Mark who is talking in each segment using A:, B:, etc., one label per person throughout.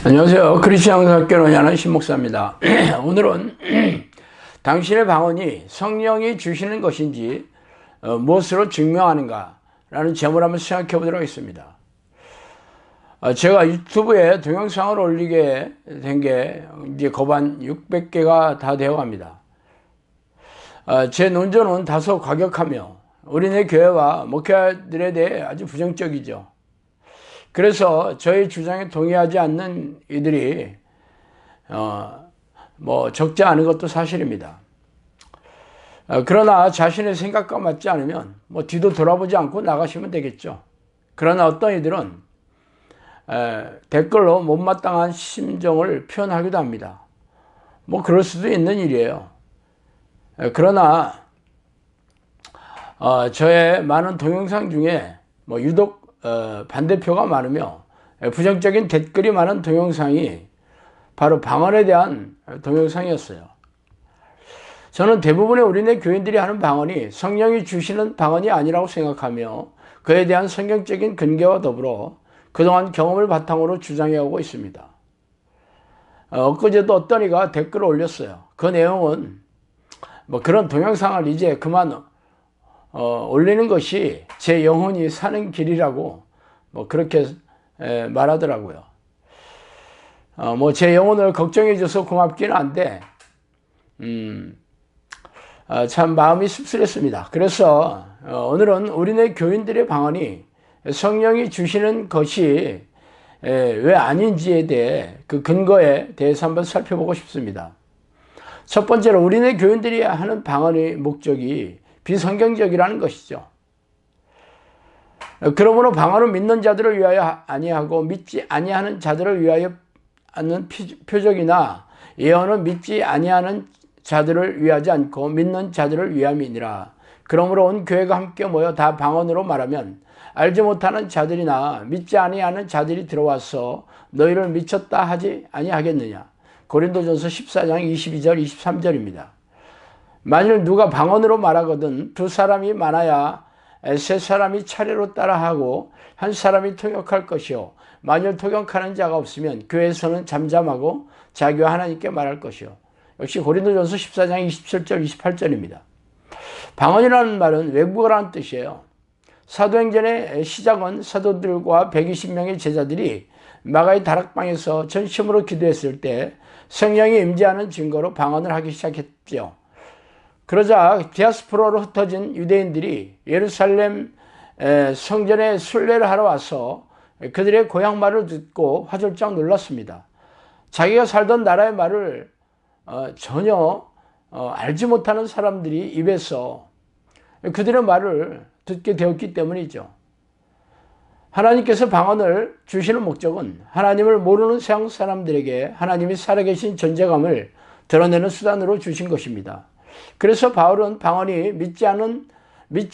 A: 안녕하세요. 그리스도양학교 논의하는 신목사입니다. 오늘은 당신의 방언이 성령이 주시는 것인지 무엇으로 증명하는가 라는 제목을 한번 생각해 보도록 하겠습니다. 제가 유튜브에 동영상을 올리게 된 게 이제 거반 600개가 다 되어 갑니다. 제 논조는 다소 과격하며 우리네 교회와 목회자들에 대해 아주 부정적이죠. 그래서 저희 주장에 동의하지 않는 이들이 적지 않은 것도 사실입니다. 그러나 자신의 생각과 맞지 않으면 뒤도 돌아보지 않고 나가시면 되겠죠. 그러나 어떤 이들은 댓글로 못마땅한 심정을 표현하기도 합니다. 그럴 수도 있는 일이에요. 그러나 저의 많은 동영상 중에 유독 반대표가 많으며 부정적인 댓글이 많은 동영상이 바로 방언에 대한 동영상이었어요. 저는 대부분의 우리네 교인들이 하는 방언이 성령이 주시는 방언이 아니라고 생각하며 그에 대한 성경적인 근거와 더불어 그동안 경험을 바탕으로 주장해오고 있습니다. 엊그제도 어떤 이가 댓글을 올렸어요. 그 내용은 그런 동영상을 이제 그만 올리는 것이 제 영혼이 사는 길이라고 그렇게 말하더라고요. 제 영혼을 걱정해 줘서 고맙기는 한데 참 마음이 씁쓸했습니다. 그래서 오늘은 우리네 교인들의 방언이 성령이 주시는 것이 왜 아닌지에 대해 그 근거에 대해서 한번 살펴보고 싶습니다. 첫 번째로 우리네 교인들이 하는 방언의 목적이 비성경적이라는 것이죠. 그러므로 방언은 믿는 자들을 위하여 아니하고 믿지 아니하는 자들을 위하여 하는 표적이나 예언은 믿지 아니하는 자들을 위하지 않고 믿는 자들을 위함이니라. 그러므로 온 교회가 함께 모여 다 방언으로 말하면 알지 못하는 자들이나 믿지 아니하는 자들이 들어와서 너희를 미쳤다 하지 아니하겠느냐. 고린도전서 14장 22절 23절입니다. 만일 누가 방언으로 말하거든 두 사람이 많아야 세 사람이 차례로 따라하고 한 사람이 통역할 것이요 만일 통역하는 자가 없으면 교회에서는 잠잠하고 자기와 하나님께 말할 것이요. 역시 고린도전서 14장 27절 28절입니다. 방언이라는 말은 외국어라는 뜻이에요. 사도행전의 시작은 사도들과 120명의 제자들이 마가의 다락방에서 전심으로 기도했을 때 성령이 임재하는 증거로 방언을 하기 시작했죠. 그러자 디아스포라로 흩어진 유대인들이 예루살렘 성전에 순례를 하러 와서 그들의 고향 말을 듣고 화들짝 놀랐습니다. 자기가 살던 나라의 말을 전혀 알지 못하는 사람들이 입에서 그들의 말을 듣게 되었기 때문이죠. 하나님께서 방언을 주시는 목적은 하나님을 모르는 세상 사람들에게 하나님이 살아계신 존재감을 드러내는 수단으로 주신 것입니다. 그래서 바울은 방언이 믿지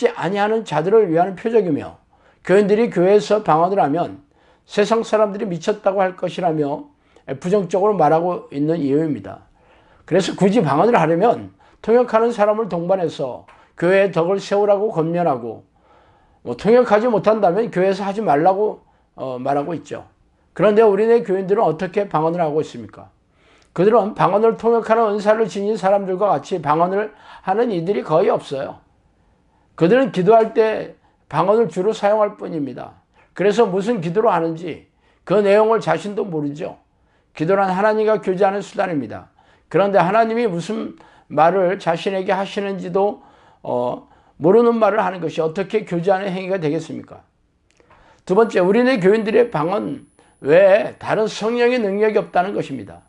A: 아니하는 자들을 위한 표적이며 교인들이 교회에서 방언을 하면 세상 사람들이 미쳤다고 할 것이라며 부정적으로 말하고 있는 이유입니다. 그래서 굳이 방언을 하려면 통역하는 사람을 동반해서 교회의 덕을 세우라고 권면하고 통역하지 못한다면 교회에서 하지 말라고 말하고 있죠. 그런데 우리네 교인들은 어떻게 방언을 하고 있습니까? 그들은 방언을 통역하는 은사를 지닌 사람들과 같이 방언을 하는 이들이 거의 없어요. 그들은 기도할 때 방언을 주로 사용할 뿐입니다. 그래서 무슨 기도를 하는지 그 내용을 자신도 모르죠. 기도란 하나님과 교제하는 수단입니다. 그런데 하나님이 무슨 말을 자신에게 하시는지도 모르는 말을 하는 것이 어떻게 교제하는 행위가 되겠습니까? 두 번째, 우리네 교인들의 방언 외에 다른 성령의 능력이 없다는 것입니다.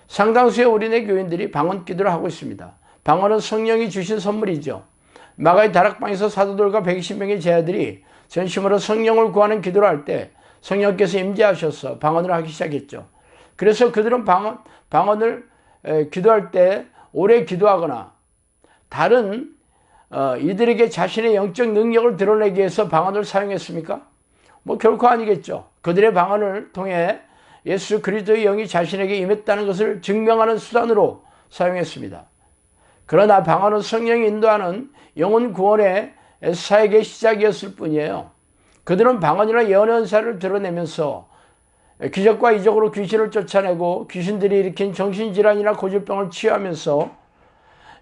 A: 상당수의 우리네 교인들이 방언 기도를 하고 있습니다. 방언은 성령이 주신 선물이죠. 마가의 다락방에서 사도들과 120명의 제자들이 전심으로 성령을 구하는 기도를 할 때 성령께서 임재하셔서 방언을 하기 시작했죠. 그래서 그들은 방언을 기도할 때 오래 기도하거나 다른 이들에게 자신의 영적 능력을 드러내기 위해서 방언을 사용했습니까? 결코 아니겠죠. 그들의 방언을 통해 예수 그리스도의 영이 자신에게 임했다는 것을 증명하는 수단으로 사용했습니다. 그러나 방언은 성령이 인도하는 영혼 구원의 사역의 시작이었을 뿐이에요. 그들은 방언이나 예언의 은사를 드러내면서 기적과 이적으로 귀신을 쫓아내고 귀신들이 일으킨 정신질환이나 고질병을 치유하면서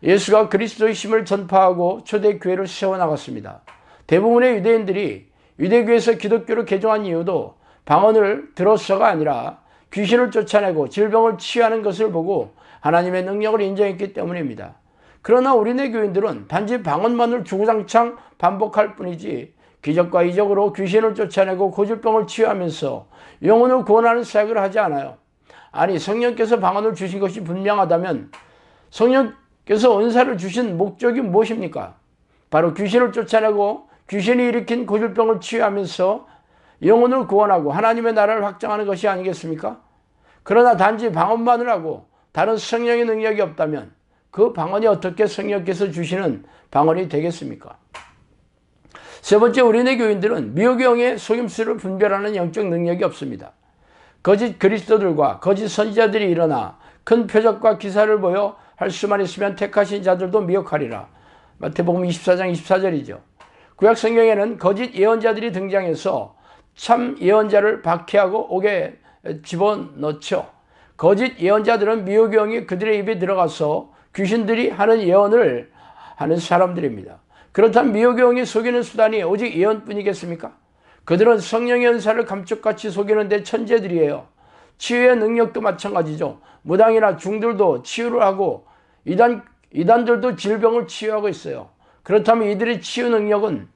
A: 예수가 그리스도의 힘을 전파하고 초대교회를 세워나갔습니다. 대부분의 유대인들이 유대교에서 기독교로 개종한 이유도 방언을 들어서가 아니라 귀신을 쫓아내고 질병을 치유하는 것을 보고 하나님의 능력을 인정했기 때문입니다. 그러나 우리네 교인들은 단지 방언만을 주구장창 반복할 뿐이지 기적과 이적으로 귀신을 쫓아내고 고질병을 치유하면서 영혼을 구원하는 사역을 하지 않아요. 아니, 성령께서 방언을 주신 것이 분명하다면 성령께서 은사를 주신 목적이 무엇입니까? 바로 귀신을 쫓아내고 귀신이 일으킨 고질병을 치유하면서 영혼을 구원하고 하나님의 나라를 확장하는 것이 아니겠습니까? 그러나 단지 방언만을 하고 다른 성령의 능력이 없다면 그 방언이 어떻게 성령께서 주시는 방언이 되겠습니까? 세 번째, 우리네 교인들은 미혹의 영의 속임수를 분별하는 영적 능력이 없습니다. 거짓 그리스도들과 거짓 선지자들이 일어나 큰 표적과 기사를 보여 할 수만 있으면 택하신 자들도 미혹하리라. 마태복음 24장 24절이죠. 구약 성경에는 거짓 예언자들이 등장해서 참 예언자를 박해하고 옥에 집어넣죠. 거짓 예언자들은 미혹의 영이 그들의 입에 들어가서 귀신들이 하는 예언을 하는 사람들입니다. 그렇다면 미혹의 영이 속이는 수단이 오직 예언뿐이겠습니까? 그들은 성령의 은사를 감쪽같이 속이는 데 천재들이에요. 치유의 능력도 마찬가지죠. 무당이나 중들도 치유를 하고 이단들도 질병을 치유하고 있어요. 그렇다면 이들의 치유 능력은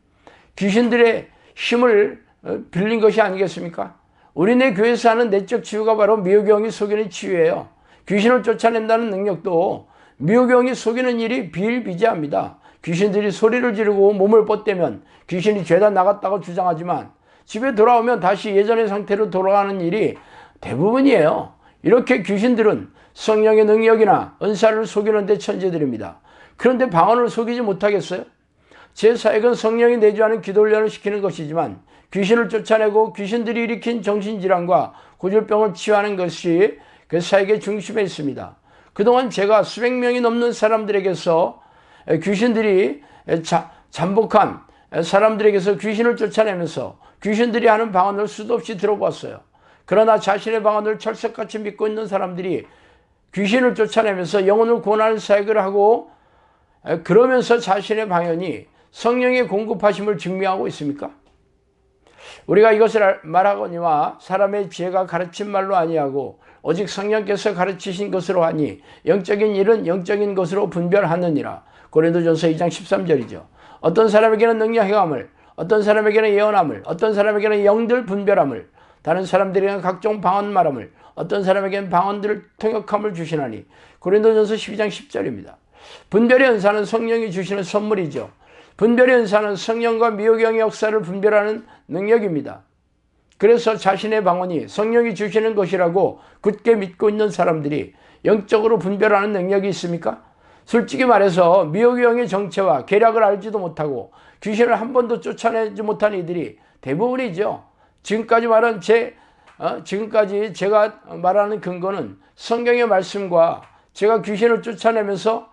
A: 귀신들의 힘을 빌린 것이 아니겠습니까? 우리네 교회에서 하는 내적 치유가 바로 미혹의 영이 속이는 치유예요. 귀신을 쫓아낸다는 능력도 미혹의 영이 속이는 일이 비일비재합니다. 귀신들이 소리를 지르고 몸을 뻗대면 귀신이 죄다 나갔다고 주장하지만 집에 돌아오면 다시 예전의 상태로 돌아가는 일이 대부분이에요. 이렇게 귀신들은 성령의 능력이나 은사를 속이는 데 천재들입니다. 그런데 방언을 속이지 못하겠어요? 제 사역은 성령이 내주하는 기도훈련을 시키는 것이지만 귀신을 쫓아내고 귀신들이 일으킨 정신질환과 고질병을 치유하는 것이 그 사역의 중심에 있습니다. 그동안 제가 수백 명이 넘는 사람들에게서 귀신들이 잠복한 사람들에게서 귀신을 쫓아내면서 귀신들이 하는 방언을 수도 없이 들어봤어요. 그러나 자신의 방언을 철석같이 믿고 있는 사람들이 귀신을 쫓아내면서 영혼을 구원하는 사역을 하고 그러면서 자신의 방언이 성령의 공급하심을 증명하고 있습니까? 우리가 이것을 말하거니와 사람의 지혜가 가르친 말로 아니하고 오직 성령께서 가르치신 것으로 하니 영적인 일은 영적인 것으로 분별하느니라. 고린도전서 2장 13절이죠. 어떤 사람에게는 능력 행함을, 어떤 사람에게는 예언함을, 어떤 사람에게는 영들 분별함을, 다른 사람들에게는 각종 방언 말함을, 어떤 사람에게는 방언들을 통역함을 주시나니. 고린도전서 12장 10절입니다. 분별의 은사는 성령이 주시는 선물이죠. 분별의 은사는 성령과 미혹의 영의 역사를 분별하는 능력입니다. 그래서 자신의 방언이 성령이 주시는 것이라고 굳게 믿고 있는 사람들이 영적으로 분별하는 능력이 있습니까? 솔직히 말해서 미혹의 영의 정체와 계략을 알지도 못하고 귀신을 한 번도 쫓아내지 못한 이들이 대부분이죠. 지금까지 제가 말하는 근거는 성경의 말씀과 제가 귀신을 쫓아내면서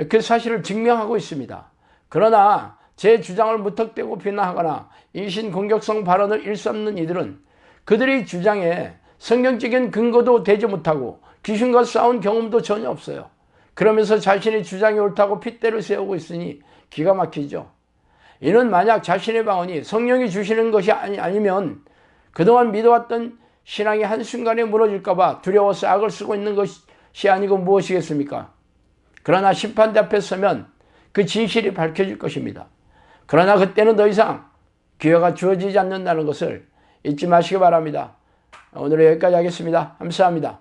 A: 그 사실을 증명하고 있습니다. 그러나 제 주장을 무턱대고 비난하거나 인신공격성 발언을 일삼는 이들은 그들의 주장에 성경적인 근거도 되지 못하고 귀신과 싸운 경험도 전혀 없어요. 그러면서 자신의 주장이 옳다고 핏대를 세우고 있으니 기가 막히죠. 이는 만약 자신의 방언이 성령이 주시는 것이 아니면 그동안 믿어왔던 신앙이 한순간에 무너질까 봐 두려워서 악을 쓰고 있는 것이 아니고 무엇이겠습니까? 그러나 심판대 앞에 서면 그 진실이 밝혀질 것입니다. 그러나 그때는 더 이상 기회가 주어지지 않는다는 것을 잊지 마시기 바랍니다. 오늘은 여기까지 하겠습니다. 감사합니다.